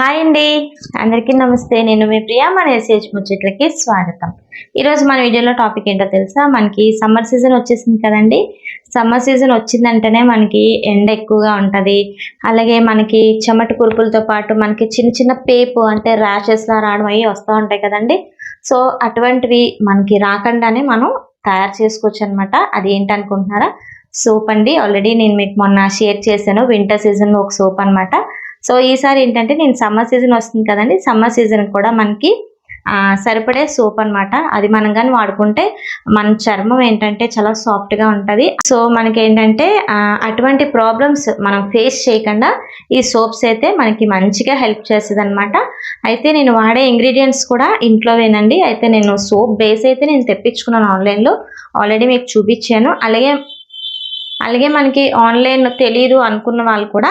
Hi అండి, అందరికీ నమస్తే. నేను మీ ప్రియా. మన ఎస్హెచ్ ముచ్చట్లకి స్వాగతం. ఈరోజు మన వీడియోలో టాపిక్ ఏంటో తెలుసా? మనకి సమ్మర్ సీజన్ వచ్చేసింది కదండి. సమ్మర్ సీజన్ వచ్చిందంటేనే మనకి ఎండ ఎక్కువగా ఉంటుంది. అలాగే మనకి చెమట కురుపులతో పాటు మనకి చిన్న చిన్న పేపు అంటే ర్యాషెస్లా రావడం అవి వస్తూ ఉంటాయి కదండి. సో అటువంటివి మనకి రాకుండానే మనం తయారు చేసుకోవచ్చు అనమాట. అది ఏంటనుకుంటున్నారా? సోప్ అండి. ఆల్రెడీ నేను మీకు మొన్న షేర్ చేశాను, వింటర్ సీజన్లో ఒక సోప్ అనమాట. సో ఈసారి ఏంటంటే నేను సమ్మర్ సీజన్ వస్తుంది కదండి, సమ్మర్ సీజన్ కూడా మనకి సరిపడే సోప్ అనమాట. అది మనం కానీ వాడుకుంటే మన చర్మం ఏంటంటే చాలా సాఫ్ట్గా ఉంటుంది. సో మనకి ఏంటంటే అటువంటి ప్రాబ్లమ్స్ మనం ఫేస్ చేయకుండా ఈ సోప్స్ అయితే మనకి మంచిగా హెల్ప్ చేస్తుంది అనమాట. అయితే నేను వాడే ఇంగ్రీడియంట్స్ కూడా ఇంట్లోవేనండి. అయితే నేను సోప్ బేస్ అయితే నేను తెప్పించుకున్నాను ఆన్లైన్లో, ఆల్రెడీ మీకు చూపించాను. అలాగే మనకి ఆన్లైన్ తెలియదు అనుకున్న వాళ్ళు కూడా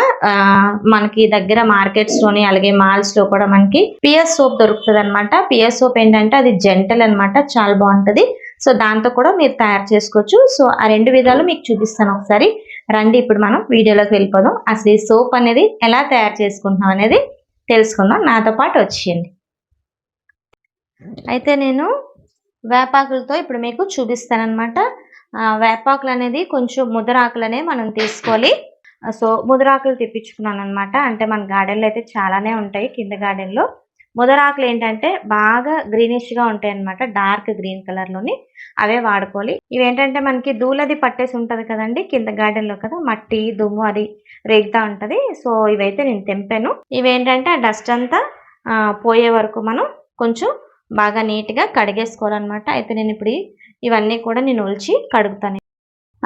మనకి దగ్గర మార్కెట్స్లోని అలాగే మాల్స్లో కూడా మనకి పిఎస్ సోప్ దొరుకుతుంది అనమాట. పిఎస్ సోప్ ఏంటంటే అది జెంటల్ అనమాట, చాలా బాగుంటుంది. సో దాంతో కూడా మీరు తయారు చేసుకోవచ్చు. సో ఆ రెండు విధాలు మీకు చూపిస్తాను ఒకసారి. రండి ఇప్పుడు మనం వీడియోలోకి వెళ్ళిపోదాం. అసలు ఈ సోప్ అనేది ఎలా తయారు చేసుకుంటున్నాం అనేది తెలుసుకుందాం. నాతో పాటు వచ్చేయండి. అయితే నేను వేపాకులతో ఇప్పుడు మీకు చూపిస్తాను అనమాట. వేపాకులు అనేది కొంచెం ముదరాకులనే మనం తీసుకోవాలి. సో ముదరాకులు తెప్పించుకున్నాను అనమాట. అంటే మన గార్డెన్లో అయితే చాలానే ఉంటాయి. కింద గార్డెన్లో ముదరాకులు ఏంటంటే బాగా గ్రీనిష్గా ఉంటాయి అనమాట, డార్క్ గ్రీన్ కలర్లోని. అవే వాడుకోవాలి. ఇవేంటంటే మనకి ధూళది పట్టేసి ఉంటుంది కదండి కింద గార్డెన్లో కదా, మట్టి దుమ్ము అది రేగుతూ ఉంటుంది. సో ఇవైతే నేను తెంపాను. ఇవేంటంటే ఆ డస్ట్ అంతా పోయే వరకు మనం కొంచెం బాగా నీట్గా కడిగేసుకోవాలన్నమాట. అయితే నేను ఇప్పుడు ఇవన్నీ కూడా నేను ఒలిచి కడుగుతాను.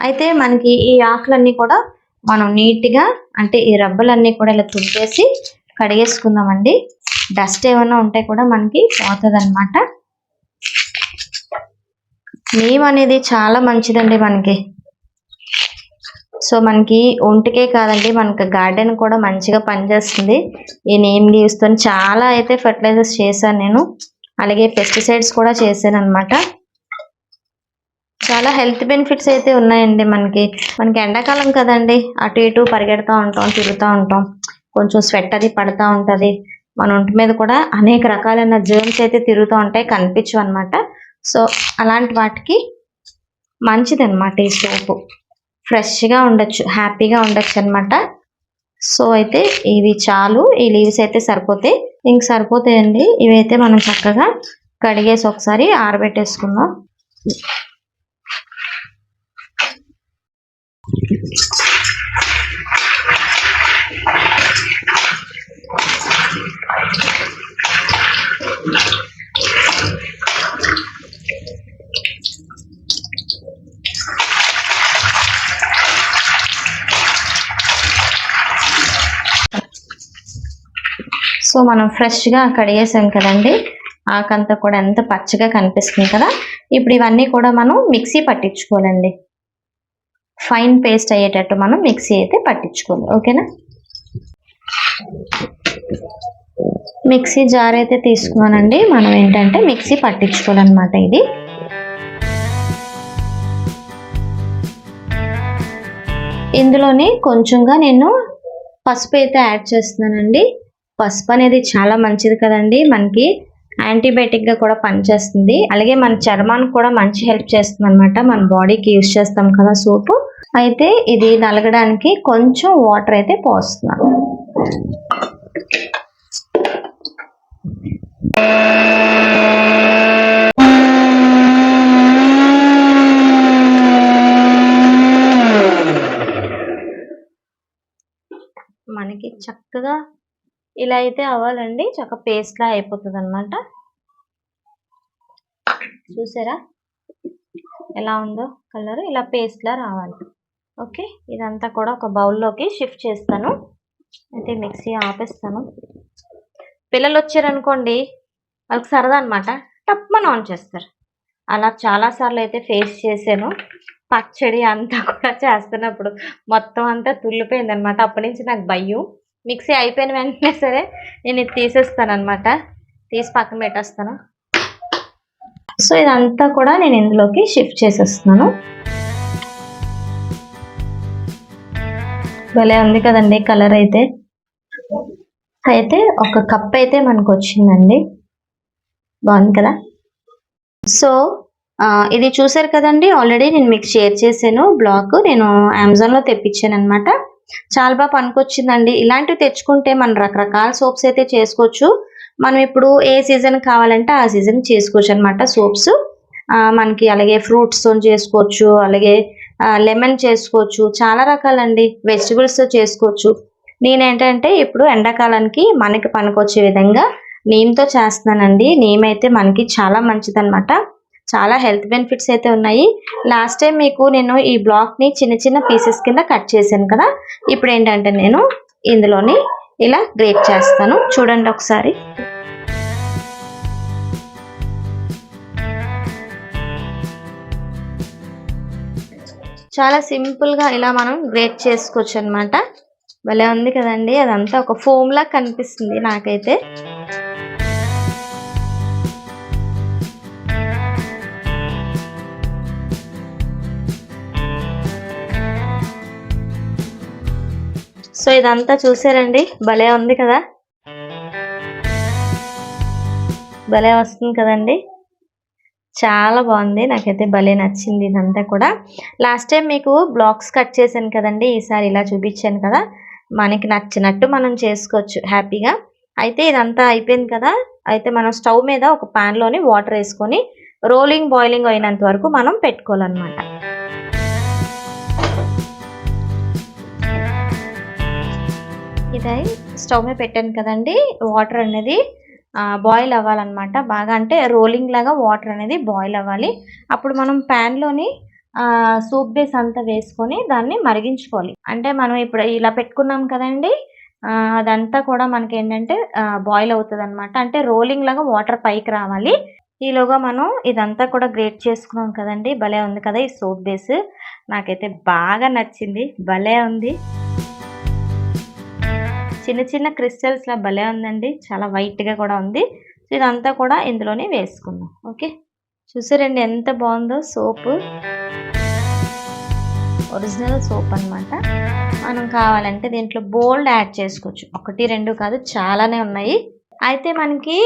అయితే మనకి ఈ ఆకులన్నీ కూడా మనం నీట్గా అంటే ఈ రబ్బలన్నీ కూడా ఇలా తుంపేసి కడిగేసుకుందామండి. డస్ట్ ఏమైనా ఉంటే కూడా మనకి పోతుంది అనమాట. నీమ్ అనేది చాలా మంచిదండి మనకి. సో మనకి ఒంటికే కాదండి, మనకి గార్డెన్ కూడా మంచిగా పనిచేస్తుంది. ఈ నీమ్ లీవ్స్తో చాలా అయితే ఫెర్టిలైజర్స్ చేశాను నేను, అలాగే పెస్టిసైడ్స్ కూడా చేశాను అనమాట. చాలా హెల్త్ బెనిఫిట్స్ అయితే ఉన్నాయండి. మనకి ఎండాకాలం కదండి, అటు ఇటు పరిగెడుతూ ఉంటాం, తిరుగుతూ ఉంటాం, కొంచెం స్వెట్ అది పడుతూ ఉంటుంది. మన ఒంటి మీద కూడా అనేక రకాలైన జర్మ్స్ అయితే తిరుగుతూ ఉంటాయి, కనిపించవు అనమాట. సో అలాంటి వాటికి మంచిదన్నమాట ఈ సోపు. ఫ్రెష్గా ఉండొచ్చు, హ్యాపీగా ఉండొచ్చు అనమాట. సో అయితే ఇవి చాలు, ఈ లీవ్స్ అయితే సరిపోతాయి. ఇంక సరిపోతాయండి. ఇవైతే మనం చక్కగా కడిగేసి ఒకసారి ఆరబెట్టేసుకుందాం. సో మనం ఫ్రెష్గా కడిగేసాం కదండి, ఆకంతా కూడా ఎంత పచ్చగా కనిపిస్తుంది కదా. ఇప్పుడు ఇవన్నీ కూడా మనం మిక్సీ పట్టించుకోవాలండి. ఫైన్ పేస్ట్ అయ్యేటట్టు మనం మిక్సీ అయితే పట్టించుకోవాలి. ఓకేనా? మిక్సీ జార్ అయితే తీసుకున్నానండి. మనం ఏంటంటే మిక్సీ పట్టించుకోవాలన్నమాట. ఇది ఇందులోనే కొంచెంగా నేను పసుపు అయితే యాడ్ చేస్తున్నానండి. పసుపు అనేది చాలా మంచిది కదండి, మనకి యాంటీబయాటిక్గా కూడా పనిచేస్తుంది. అలాగే మన చర్మానికి కూడా మంచి హెల్ప్ చేస్తుంది అనమాట. మన బాడీకి యూజ్ చేస్తాం కదా సోపు. అయితే ఇది నలగడానికి కొంచెం వాటర్ అయితే పోస్తున్నాను. మనకి చక్కగా ఇలా అయితే అవ్వాలండి, చక్కగా పేస్ట్లా అయిపోతుంది అనమాట. చూసారా ఎలా ఉందో కలర్? ఇలా పేస్ట్లా రావాలి. ఓకే, ఇదంతా కూడా ఒక బౌల్లోకి షిఫ్ట్ చేస్తాను. అయితే మిక్సీ ఆపేస్తాను. పిల్లలు వచ్చారనుకోండి, వాళ్ళకి సరదా అనమాట, టప్మని ఆన్ చేస్తారు. అలా చాలాసార్లు అయితే ఫేస్ చేశాను. పచ్చడి అంతా కూడా చేస్తున్నప్పుడు మొత్తం అంతా తుల్లిపోయింది అనమాట. అప్పటి నుంచి నాకు భయం. మిక్సీ అయిపోయిన వెంటనే సరే నేను ఇది తీసేస్తాను అనమాట, తీసి పక్కన పెట్టేస్తాను. సో ఇదంతా కూడా నేను ఇందులోకి షిఫ్ట్ చేసేస్తున్నాను. భలే ఉంది కదండి కలర్ అయితే. అయితే ఒక కప్ అయితే మనకు వచ్చిందండి. బాగుంది కదా. సో ఇది చూసారు కదండి, ఆల్రెడీ నేను మీకు షేర్ చేశాను బ్లాగ్. నేను అమెజాన్లో తెప్పించాను అనమాట. చాలా బాగా పనికొచ్చిందండి. ఇలాంటివి తెచ్చుకుంటే మనం రకరకాల సోప్స్ అయితే చేసుకోవచ్చు. మనం ఇప్పుడు ఏ సీజన్ కావాలంటే ఆ సీజన్ చేసుకోవచ్చు అనమాట సోప్స్. మనకి అలాగే ఫ్రూట్స్తో చేసుకోవచ్చు, అలాగే లెమన్ చేసుకోవచ్చు, చాలా రకాలండి. వెజిటబుల్స్తో చేసుకోవచ్చు. నేనేంటంటే ఇప్పుడు ఎండాకాలానికి మనకి పనికొచ్చే విధంగా నీమ్‌తో చేస్తున్నానండి. నీమ్ అయితే మనకి చాలా మంచిదనమాట. చాలా హెల్త్ బెనిఫిట్స్ అయితే ఉన్నాయి. లాస్ట్ టైం మీకు నేను ఈ బ్లాక్‌ని చిన్న చిన్న పీసెస్ కింద కట్ చేశాను కదా. ఇప్పుడేంటంటే నేను ఇందులోని ఇలా గ్రేట్ చేస్తాను. చూడండి ఒకసారి. చాలా సింపుల్‌గా ఇలా మనం గ్రేట్ చేసుకోవచ్చనమాట. భలే ఉంది కదండీ! అదంతా ఒక ఫోమ్‌లా కనిపిస్తుంది నాకైతే. సో ఇదంతా చూసారండి, భలే ఉంది కదా. భలే వస్తుంది కదండి. చాలా బాగుంది. నాకైతే భలే నచ్చింది ఇదంతా కూడా. లాస్ట్ టైం మీకు బ్లాక్స్ కట్ చేశాను కదండి, ఈసారి ఇలా చూపించాను కదా. మనకి నచ్చినట్టు మనం చేసుకోవచ్చు హ్యాపీగా. అయితే ఇదంతా అయిపోయింది కదా. అయితే మనం స్టవ్ మీద ఒక ప్యాన్లోని వాటర్ వేసుకొని బాయిలింగ్ అయినంత వరకు మనం పెట్టుకోవాలన్నమాట. ఇది స్టవ్ మీద పెట్టాను కదండి. వాటర్ అనేది బాయిల్ అవ్వాలన్నమాట. బాగా అంటే రోలింగ్ లాగా వాటర్ అనేది బాయిల్ అవ్వాలి. అప్పుడు మనం ప్యాన్‌లోని సూప్ బేస్ అంతా వేసుకొని దాన్ని మరిగించుకోవాలి. అంటే మనం ఇప్పుడు ఇలా పెట్టుకున్నాం కదండీ. అదంతా కూడా మనకేంటంటే బాయిల్ అవుతదన్నమాట. అంటే రోలింగ్ లాగా వాటర్ పైకి రావాలి. ఈలోగా మనం ఇదంతా కూడా గ్రేట్ చేసుకున్నాం కదండీ. భలే ఉంది కదా ఈ సూప్ బేస్. నాకైతే బాగా నచ్చింది. భలే ఉంది. చిన్న చిన్న క్రిస్టల్స్‌లా భలే ఉందండి. చాలా వైట్‌గా కూడా ఉంది. సో ఇదంతా కూడా ఇందులోనే వేసుకుందాం. ఓకే. చూసారండి ఎంత బావుందో సోపు. ఒరిజినల్ సోప్ అనమాట. మనం కావాలంటే దీంట్లో బోల్డ్ యాడ్ చేసుకోవచ్చు. 1, 2 కాదు, చాలానే ఉన్నాయి. అయితే మనకి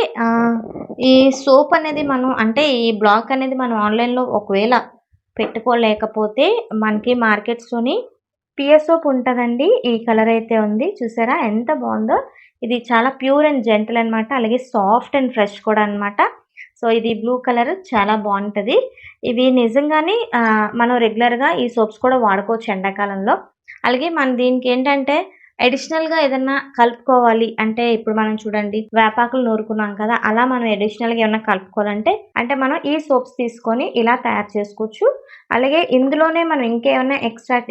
ఈ సోప్ అనేది మనం అంటే ఈ బ్లాక్ అనేది మనం ఆన్‌లైన్‌లో ఒకవేళ పెట్టుకోలేకపోతే మనకి మార్కెట్స్‌లోని పియర్ సోప్ ఉంటదండి. ఈ కలర్ అయితే ఉంది. చూసారా ఎంత బావుందో. ఇది చాలా ప్యూర్ అండ్ జెంటిల్ అనమాట. అలాగే సాఫ్ట్ అండ్ ఫ్రెష్ కూడా అనమాట. సో ఇది బ్లూ కలర్ చాలా బావుంటది. ఇవి నిజంగానే మనం రెగ్యులర్‌గా ఈ సోప్స్ కూడా వాడుకోవచ్చు ఎండాకాలంలో. అలాగే మన దీనికేంటంటే అడిషనల్‌గా ఏదన్నా కలుపుకోవాలి అంటే ఇప్పుడు మనం చూడండి వేపాకులు నూరుకున్నాం కదా. అలా మనం అడిషనల్‌గా ఏమన్నా కలుపుకోవాలంటే అంటే మనం ఈ సోప్స్ తీసుకొని ఇలా తయారు చేసుకోవచ్చు. అలాగే ఇందులోనే మనం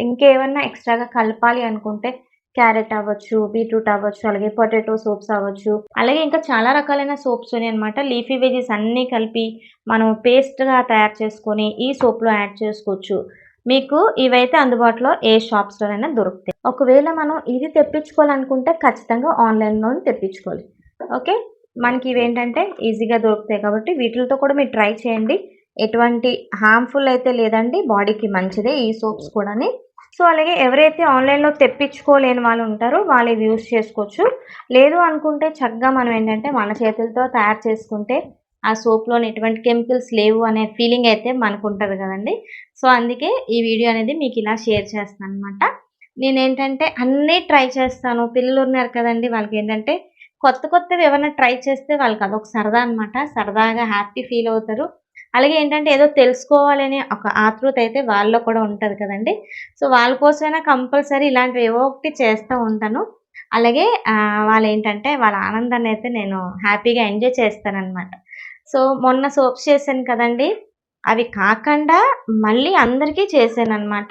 ఇంకేమన్నా ఎక్స్‌ట్రాగా కలపాలి అనుకుంటే క్యారెట్ అవ్వచ్చు, బీట్రూట్ అవ్వచ్చు, అలాగే పొటాటో సోప్స్ అవ్వచ్చు. అలాగే ఇంకా చాలా రకాలైన సోప్స్ ఉన్నాయన్నమాట. లీఫీ వెజెస్ అన్నీ కలిపి మనం పేస్ట్‌గా తయారు చేసుకొని ఈ సోప్‌లో యాడ్ చేసుకోవచ్చు. మీకు ఇవైతే అందుబాటులో ఏ షాప్స్‌లోనైనా దొరుకుతాయి. ఒకవేళ మనం ఇది తెప్పించుకోవాలనుకుంటే ఖచ్చితంగా ఆన్‌లైన్‌లోనే తెప్పించుకోవాలి. ఓకే. మనకి ఇవేంటంటే ఈజీగా దొరుకుతాయి కాబట్టి వీటిలతో కూడా మీరు ట్రై చేయండి. ఎటువంటి హార్మ్‌ఫుల్ అయితే లేదండి. బాడీకి మంచిదే ఈ సోప్స్ కూడాని. సో, అలాగే ఎవరైతే ఆన్‌లైన్‌లో తెప్పించుకోలేని వాళ్ళు ఉంటారో వాళ్ళు ఇవి యూజ్ చేసుకోవచ్చు. లేదు అనుకుంటే చక్కగా మనం ఏంటంటే మన చేతులతో తయారు చేసుకుంటే ఆ సోప్‌లోని ఎటువంటి కెమికల్స్ లేవు అనే ఫీలింగ్ అయితే మనకుంటది గదండీ. సో, అందుకే ఈ వీడియో అనేది మీకిలా షేర్ చేస్తున్నాననమాట. నేనేంటంటే అన్నీ ట్రై చేస్తాను. పిల్లలున్నారు కదండీ! వాళ్ళకేంటంటే కొత్తవి ఏమన్నా ట్రై చేస్తే వాళ్ళకదొక సరదా అనమాట. సరదాగా హ్యాపీ ఫీల్ అవుతారు. అలాగే ఏంటంటే ఏదో తెలుసుకోవాలనే ఒక ఆతృత అయితే వాళ్ళలో కూడా ఉంటది కదండీ! సో, వాళ్ళ కోసమైనా కంపల్సరీ ఇలాంటివి ఏవో ఒకటి చేస్తూ ఉంటాను. అలాగే వాళ్ళేంటంటే వాళ్ళ ఆనందాన్నయితే నేను హ్యాపీగా ఎంజాయ్ చేస్తాననమాట. సో, మొన్న సోప్స్ చేశాను కదండీ! అవి కాకండా మళ్ళీ అందరికీ చేశాననమాట.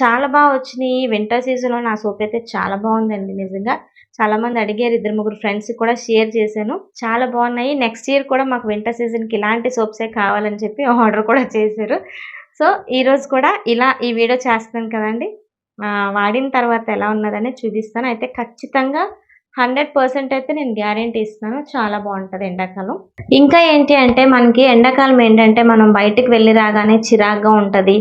చాలా వచ్చినియి. వింటర్ సీజన్‌లో నా సోప్ అయితే చాలా బావుందండి నిజంగా. చాలామంది అడిగారు. 2, 3 ఫ్రెండ్స్‌కి కూడా షేర్ చేశాను. చాలా బావున్నాయి. నెక్స్ట్ ఇయర్ కూడా మాకు వింటర్ సీజన్‌కి ఇలాంటి సోప్సే కావాలని చెప్పి ఆర్డర్ కూడా చేశారు. సో, ఈరోజు కూడా ఇలా ఈ వీడియో చేస్తున్నాను కదండీ! వాడిన తర్వాత ఎలా ఉన్నదనేది చూపిస్తాను. అయితే ఖచ్చితంగా 100% అయితే నేను గ్యారెంటీ ఇస్తాను. చాలా బాగుంటది ఎండాకాలం. ఇంకా ఏంటి అంటే మనకి ఎండాకాలం ఏంటంటే మనం బయటికి వెళ్ళి రాగానే చిరాగ్గా ఉంటది.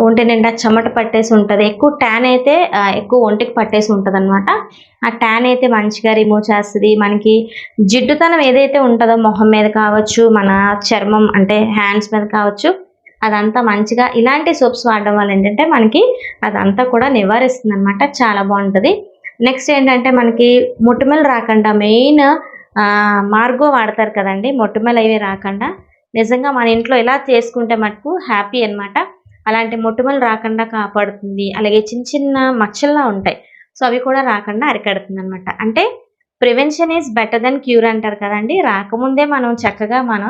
ఒంటి నిండా చెమట పట్టేసి ఉంటది. ఎక్కువ ట్యాన్ అయితే ఎక్కువ ఒంటికి పట్టేసి ఉంటదనమాట. ఆ ట్యాన్ అయితే మంచిగా రిమూవ్ చేస్తది. మనకి జిడ్డుతనం ఏదైతే ఉంటదో మొహం మీద కావచ్చు, మన చర్మం అంటే హ్యాండ్స్ మీద కావచ్చు, అదంతా మంచిగా ఇలాంటి సోప్స్ వాడడం వల్ల ఏంటంటే మనకి అదంతా కూడా నివారిస్తుందనమాట. చాలా బాగుంటది. నెక్స్ట్ ఏంటంటే మనకి మొటిమలు రాకుండా మెయిన్ మార్గో వాడతారు కదండీ! మొటిమలు అవి రాకుండా. నిజంగా మన ఇంట్లో ఇలా చేసుకుంటే మటుకు హ్యాపీ అనమాట. అలాంటి మొటిమలు రాకుండా కాపాడుతుంది. అలాగే చిన్న చిన్న మచ్చల్లా ఉంటాయి. సో, అవి కూడా రాకుండా అరికడుతుందనమాట. అంటే prevention is better than cure అంటారు కదండీ! రాకముందే మనం చక్కగా మన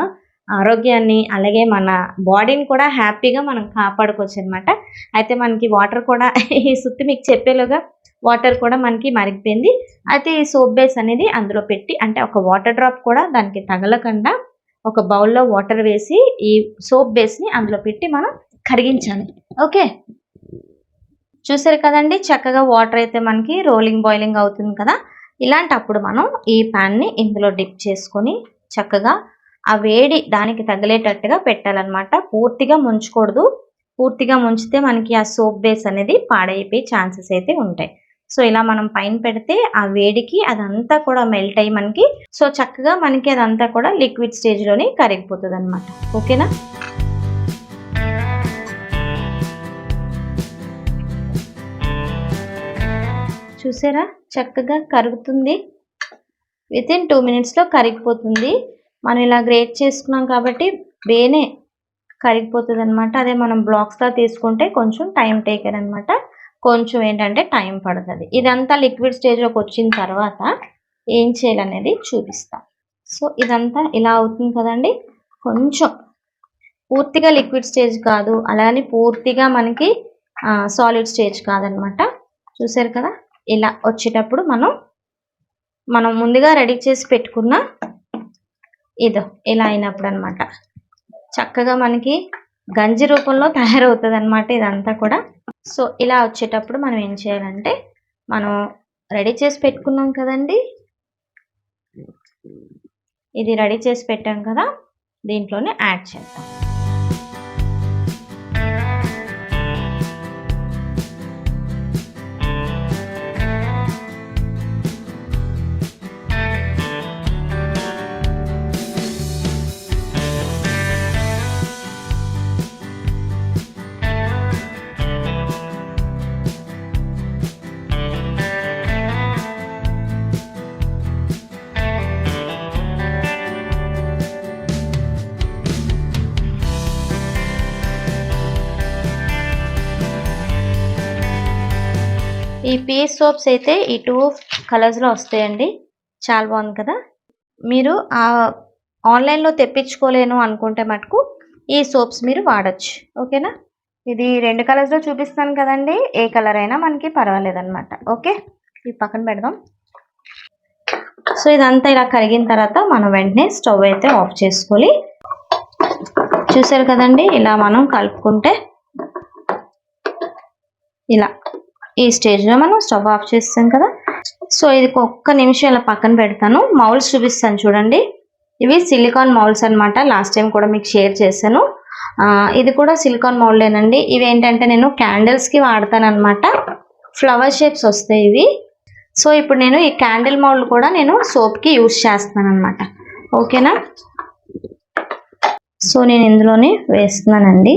ఆరోగ్యాన్ని, అలాగే మన బాడీని కూడా హ్యాపీగా మనం కాపాడుకోవచ్చనమాట. అయితే మనకి వాటర్ కూడా ఈ సుత్తి మీకు చెప్పేలోగా వాటర్ కూడా మనకి మరిగిపోయింది. అయితే ఈ సోప్ బేస్ అనేది అందులో పెట్టి అంటే ఒక వాటర్ డ్రాప్ కూడా దానికి తగలకుండా ఒక బౌల్‌లో వాటర్ వేసి ఈ సోప్ బేస్‌ని అందులో పెట్టి మనం కరిగించాలి. ఓకే. చూసారు కదండీ! చక్కగా వాటర్ అయితే మనకి రోలింగ్, బాయిలింగ్ అవుతుంది కదా! ఇలాంటప్పుడు మనం ఈ పాన్‌ని ఇందులో డిప్ చేసుకొని చక్కగా ఆ వేడి దానికి తగిలేటట్టుగా పెట్టాలన్నమాట. పూర్తిగా ముంచకూడదు. పూర్తిగా ముంచితే మనకి ఆ సోప్ బేస్ అనేది పాడైపోయే ఛాన్సెస్ అయితే ఉంటాయి. సో, ఇలా మనం పైన పెడితే ఆ వేడికి అదంతా కూడా మెల్ట్ అయ్యి మనకి సో, చక్కగా మనకి అదంతా కూడా లిక్విడ్ స్టేజ్‌లోనే కరిగిపోతదనమాట. ఓకేనా? చూసారా? చక్కగా కరుగుతుంది. వితిన్ 2 మినిట్స్‌లో కరిగిపోతుంది. మనం ఇలా గ్రేట్ చేసుకున్నాం కాబట్టి వేనే కరిగిపోతదనమాట. అదే మనం బ్లాక్స్‌లా తీసుకుంటే కొంచెం టైం టేకెన్ అనమాట. కొంచెం ఏంటంటే టైం పడతది. ఇదంతా లిక్విడ్ స్టేజ్‌లోకొచ్చిన తర్వాత ఏం చేయాలనేది చూపిస్తా. సో, ఇదంతా ఇలా అవుతుంది కదండీ! కొంచెం పూర్తిగా లిక్విడ్ స్టేజ్ కాదు. అలానే పూర్తిగా మనకి సాలిడ్ స్టేజ్ కాదనమాట. చూసారు కదా! ఇలా వచ్చేటప్పుడు మనం ముందుగా రెడీ చేసి పెట్టుకున్న ఇదో ఇలా అయినప్పుడనమాట. చక్కగా మనకి గంజి రూపంలో తయారవుతదనమాట ఇదంతా కూడా. సో, ఇలా వచ్చేటప్పుడు మనం ఏం చేయాలంటే, మనం రెడీ చేసి పెట్టుకున్నాం కదండీ! ఇది రెడీ చేసి పెట్టాం కదా! దీంట్లోనే యాడ్ చేద్దాం. ఈ పీస్ సోప్స్ అయితే ఈ 2 కలర్స్‌లో వస్తాయండి. చాలా బాగుంది కదా! మీరు ఆన్‌లైన్‌లో తెప్పించుకోలేను అనుకుంటే మటుకు ఈ సోప్స్ మీరు వాడొచ్చు. ఓకేనా? ఇది 2 కలర్స్‌లో చూపిస్తాను కదండీ! ఏ కలర్ అయినా మనకి పర్వాలేదనమాట. ఓకే. ఇది పక్కన పెడదాం. సో, ఇదంతా ఇలా కరిగిన తర్వాత మనం వెంటనే స్టవ్ అయితే ఆఫ్ చేసుకోవాలి. చూసారు కదండీ! ఇలా మనం కలుపుకుంటే ఇలా ఈ స్టేజ్‌లో మనం స్టవ్ ఆఫ్ చేస్తాం కదా! సో, ఇది ఒక్క నిమిషం ఇలా పక్కన పెడతాను. మౌల్డ్స్ చూపిస్తాను చూడండి. ఇవి సిలికాన్ మౌల్డ్స్ అనమాట. లాస్ట్ టైం కూడా మీకు షేర్ చేశాను. ఇది కూడా సిలికాన్ మౌల్డేనండి. ఇవేంటంటే నేను క్యాండిల్స్‌కి వాడతాననమాట. ఫ్లవర్ షేప్స్ వస్తాయి ఇవి. సో, ఇప్పుడు నేను ఈ క్యాండిల్ మౌల్డ్ కూడా నేను సోప్‌కి యూజ్ చేస్తాననమాట. ఓకేనా? సో, నేను ఇందులోనే వేస్తున్నానండి.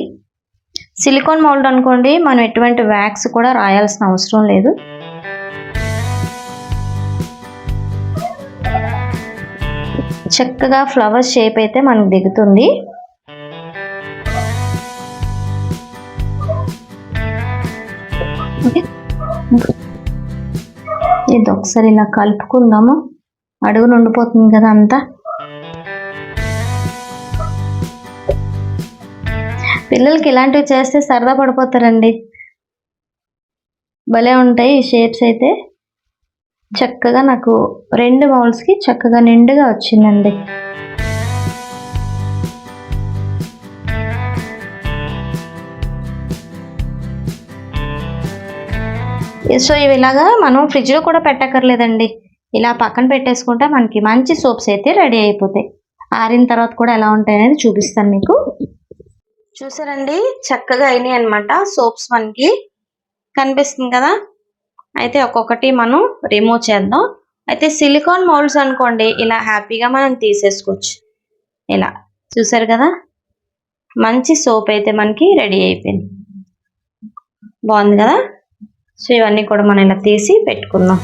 సిలికాన్ మౌల్డ్ అనుకోండి మనం ఎటువంటి వ్యాక్స్ కూడా రాయాల్సిన అవసరం లేదు. చక్కగా ఫ్లవర్ షేప్ అయితే మనకు దిగుతుంది. ఇది ఒకసారి ఇలా కలుపుకుందాము. అడుగున ఉండిపోతుంది కదా అంతా. పిల్లలకి ఇలాంటివి చేస్తే సరదా పడిపోతారండి. భలే ఉంటాయి ఈ షేప్స్ అయితే. చక్కగా నాకు 2 మౌల్డ్స్‌కి చక్కగా నిండుగా వచ్చిందండి. సో, ఇవి ఇలాగా మనం ఫ్రిడ్జ్‌లో కూడా పెట్టక్కర్లేదండి. ఇలా పక్కన పెట్టేసుకుంటే మనకి మంచి సోప్స్ అయితే రెడీ అయిపోతాయి. ఆరిన తర్వాత కూడా ఎలా ఉంటాయనేది చూపిస్తాను మీకు. చూసారండి, చక్కగా అయినాయి అనమాట సోప్స్. మనకి కనిపిస్తుంది కదా. అయితే ఒక్కొక్కటి మనం రిమూవ్ చేద్దాం. అయితే సిలికాన్ మౌల్డ్స్ అనుకోండి, ఇలా హ్యాపీగా మనం తీసేసుకోవచ్చు. ఇలా చూసారు కదా, మంచి సోప్ అయితే మనకి రెడీ అయిపోయింది. బాగుంది కదా. సో ఇవన్నీ కూడా మనం ఇలా తీసి పెట్టుకుందాం.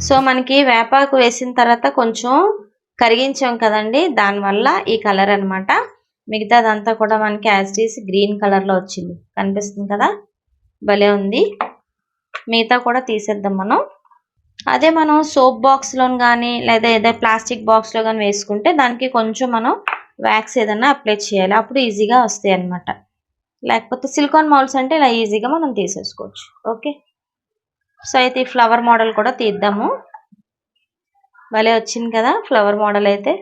సో మనకి వేపాకు వేసిన తర్వాత కొంచెం కరిగించాం కదండి, దానివల్ల ఈ కలర్ అనమాట. మిగతాదంతా కూడా మనకి యాజ్ ఇట్ ఈస్ గ్రీన్ కలర్లో వచ్చింది. కనిపిస్తుంది కదా, భలే ఉంది. మిగతా కూడా తీసేద్దాం మనం. అదే మనం సోప్ బాక్స్లో కానీ లేదా ఏదైనా ప్లాస్టిక్ బాక్స్లో కానీ వేసుకుంటే దానికి కొంచెం మనం వ్యాక్స్ ఏదైనా అప్లై చేయాలి, అప్పుడు ఈజీగా వస్తాయి అన్నమాట. లేకపోతే సిలికాన్ మౌల్డ్స్ అంటే ఇలా ఈజీగా మనం తీసేసుకోవచ్చు. ఓకే, సో అయితే ఈ ఫ్లవర్ మోడల్ కూడా తీద్దాము. భలే వచ్చింది కదా ఫ్లవర్ మోడల్ అయితే,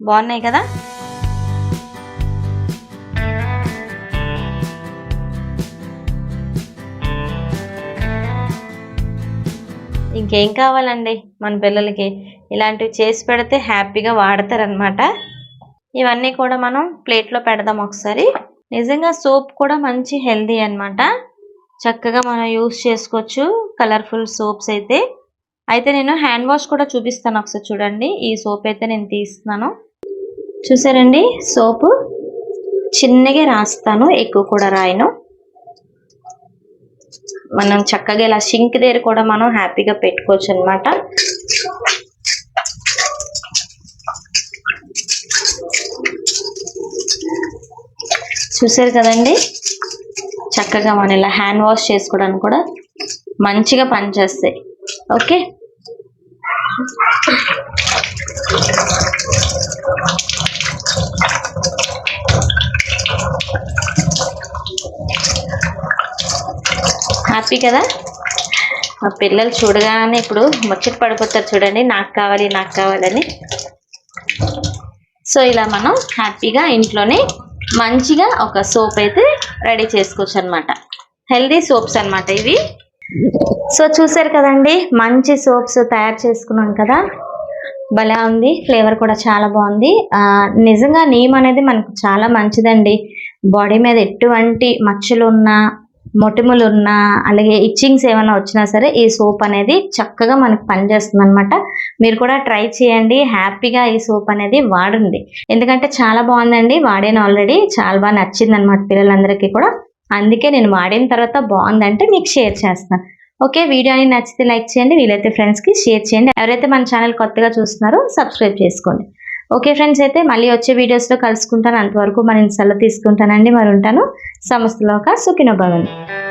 బాగున్నాయి కదా. ఇంకేం కావాలండి, మన పిల్లలకి ఇలాంటివి చేసి పెడితే హ్యాపీగా వాడతారనమాట. ఇవన్నీ కూడా మనం ప్లేట్లో పెడదాం ఒకసారి. నిజంగా సోప్ కూడా మంచి హెల్దీ అనమాట, చక్కగా మనం యూస్ చేసుకోవచ్చు కలర్ఫుల్ సోప్స్ అయితే. అయితే నేను హ్యాండ్ వాష్ కూడా చూపిస్తాను ఒకసారి చూడండి. ఈ సోప్ అయితే నేను తీస్తున్నాను. చూసారండి, సోపు చిన్నగా రాస్తాను, ఎక్కువ కూడా రాయను. మనం చక్కగా ఇలా సింక్ దగ్గర కూడా మనం హ్యాపీగా పెట్టుకోవచ్చు అనమాట. చూసారు కదండి, చక్కగా మనం ఇలా హ్యాండ్ వాష్ చేసుకోవడానికి కూడా మంచిగా పనిచేస్తాయి. ఓకే, హ్యాపీ కదా. మా పిల్లలు చూడగానే ఇప్పుడు ముచ్చట పడిపోతారు చూడండి, నాకు కావాలి నాకు కావాలని. సో ఇలా మనం హ్యాపీగా ఇంట్లోనే మంచిగా ఒక సోప్ అయితే రెడీ చేసుకోవచ్చు అనమాట. హెల్దీ సోప్స్ అనమాట ఇవి. సో చూసారు కదండి, మంచి సోప్స్ తయారు చేసుకున్నాం కదా. భలే ఉంది, ఫ్లేవర్ కూడా చాలా బాగుంది. నిజంగా నీమ్ అనేది మనకు చాలా మంచిదండి. బాడీ మీద ఎటువంటి మచ్చలు ఉన్నా, మొటిమలు ఉన్నా, అలాగే ఇచ్చింగ్స్ ఏమైనా వచ్చినా సరే ఈ సోప్ అనేది చక్కగా మనకు పనిచేస్తుంది అనమాట. మీరు కూడా ట్రై చేయండి, హ్యాపీగా ఈ సోప్ అనేది వాడండి. ఎందుకంటే చాలా బాగుందండి, వాడాను ఆల్రెడీ, చాలా బాగా నచ్చింది అనమాట పిల్లలందరికీ కూడా. అందుకే నేను వాడిన తర్వాత బాగుందంటే మీకు షేర్ చేస్తాను. ఓకే, వీడియోని నచ్చితే లైక్ చేయండి, వీలైతే ఫ్రెండ్స్కి షేర్ చేయండి. ఎవరైతే మన ఛానల్ కొత్తగా చూస్తున్నారో సబ్స్క్రైబ్ చేసుకోండి. ఓకే ఫ్రెండ్స్, అయితే మళ్ళీ వచ్చే వీడియోస్లో కలుసుకుంటాను. అంతవరకు మన సెలవు తీసుకుంటానండి. మరి ఉంటాను. సమస్తలోక సుఖినో భవంతు.